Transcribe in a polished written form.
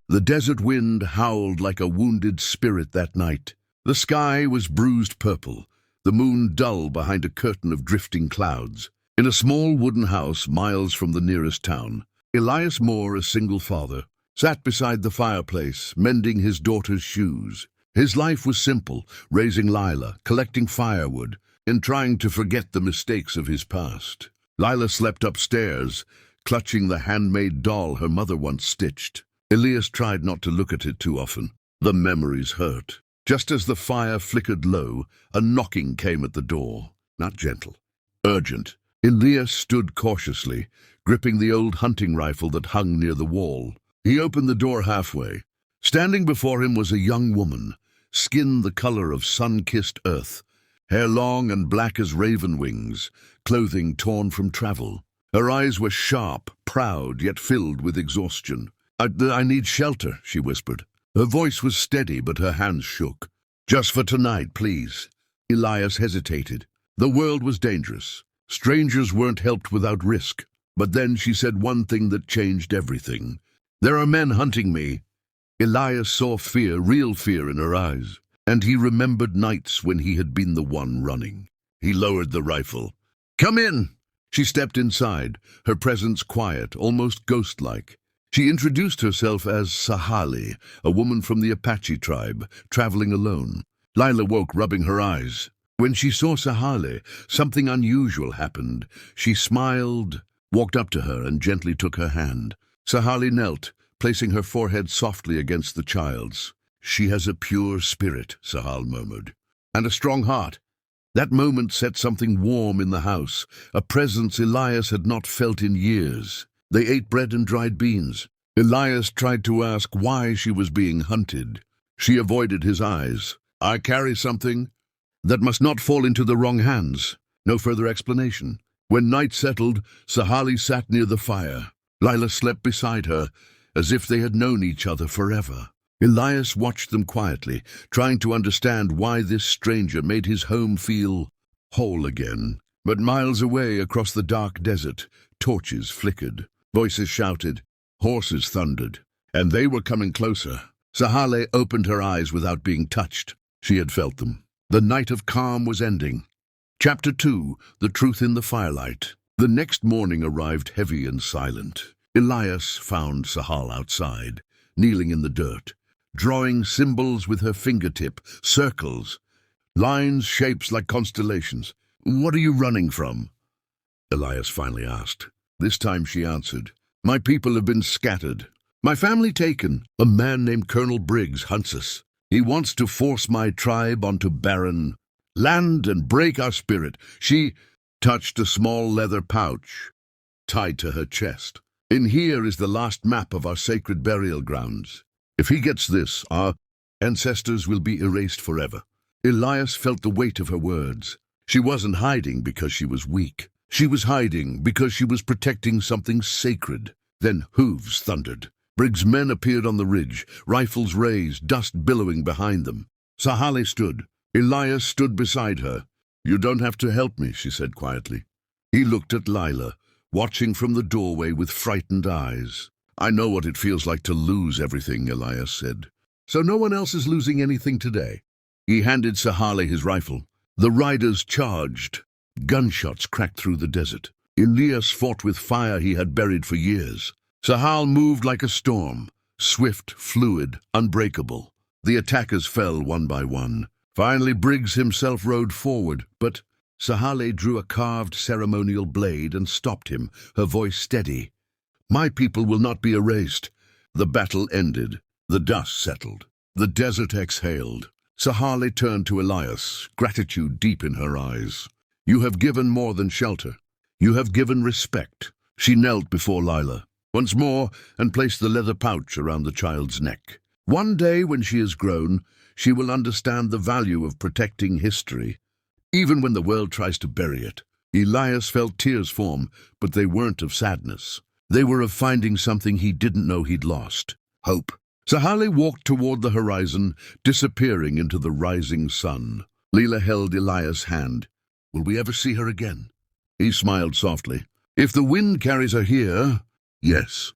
The desert wind howled like a wounded spirit that night. The sky was bruised purple, the moon dull behind a curtain of drifting clouds. In a small wooden house miles from the nearest town, Elias Moore, a single father, sat beside the fireplace, mending his daughter's shoes. His life was simple, raising Lila, collecting firewood, and trying to forget the mistakes of his past. Lila slept upstairs, clutching the handmade doll her mother once stitched. Elias tried not to look at it too often. The memories hurt. Just as the fire flickered low, a knocking came at the door. Not gentle, urgent. Elias stood cautiously, gripping the old hunting rifle that hung near the wall. He opened the door halfway. Standing before him was a young woman, skin the color of sun-kissed earth, hair long and black as raven wings, clothing torn from travel. Her eyes were sharp, proud, yet filled with exhaustion. I need shelter, she whispered. Her voice was steady, but her hands shook. Just for tonight, please. Elias hesitated. The world was dangerous. Strangers weren't helped without risk. But then she said one thing that changed everything. There are men hunting me. Elias saw fear, real fear in her eyes, and he remembered nights when he had been the one running. He lowered the rifle. Come in! She stepped inside, her presence quiet, almost ghost-like. She introduced herself as Sahale, a woman from the Apache tribe, traveling alone. Lila woke, rubbing her eyes. When she saw Sahale, something unusual happened. She smiled, walked up to her, and gently took her hand. Sahale knelt, placing her forehead softly against the child's. She has a pure spirit, Sahale murmured, and a strong heart. That moment set something warm in the house, a presence Elias had not felt in years. They ate bread and dried beans. Elias tried to ask why she was being hunted. She avoided his eyes. I carry something that must not fall into the wrong hands. No further explanation. When night settled, Sahale sat near the fire. Lila slept beside her, as if they had known each other forever. Elias watched them quietly, trying to understand why this stranger made his home feel whole again. But miles away across the dark desert, torches flickered. Voices shouted, horses thundered, and they were coming closer. Sahale opened her eyes without being touched. She had felt them. The night of calm was ending. Chapter 2, The Truth in the Firelight. The next morning arrived heavy and silent. Elias found Sahale outside, kneeling in the dirt, drawing symbols with her fingertip, circles, lines, shapes like constellations. What are you running from? Elias finally asked. This time she answered, my people have been scattered. My family taken. A man named Colonel Briggs hunts us. He wants to force my tribe onto barren land and break our spirit. She touched a small leather pouch tied to her chest. In here is the last map of our sacred burial grounds. If he gets this, our ancestors will be erased forever. Elias felt the weight of her words. She wasn't hiding because she was weak. She was hiding because she was protecting something sacred. Then hooves thundered. Briggs' men appeared on the ridge, rifles raised, dust billowing behind them. Sahale stood. Elias stood beside her. You don't have to help me, she said quietly. He looked at Lila, watching from the doorway with frightened eyes. I know what it feels like to lose everything, Elias said. So no one else is losing anything today. He handed Sahale his rifle. The riders charged. Gunshots cracked through the desert. Elias fought with fire he had buried for years. Sahale moved like a storm, swift, fluid, unbreakable. The attackers fell one by one. Finally, Briggs himself rode forward, but Sahale drew a carved ceremonial blade and stopped him, her voice steady. My people will not be erased. The battle ended. The dust settled. The desert exhaled. Sahale turned to Elias, gratitude deep in her eyes. You have given more than shelter. You have given respect. She knelt before Lila once more and placed the leather pouch around the child's neck. One day when she is grown, she will understand the value of protecting history, even when the world tries to bury it. Elias felt tears form, but they weren't of sadness. They were of finding something he didn't know he'd lost. Hope. Sahale walked toward the horizon, disappearing into the rising sun. Lila held Elias' hand. Will we ever see her again? He smiled softly. If the wind carries her here, yes.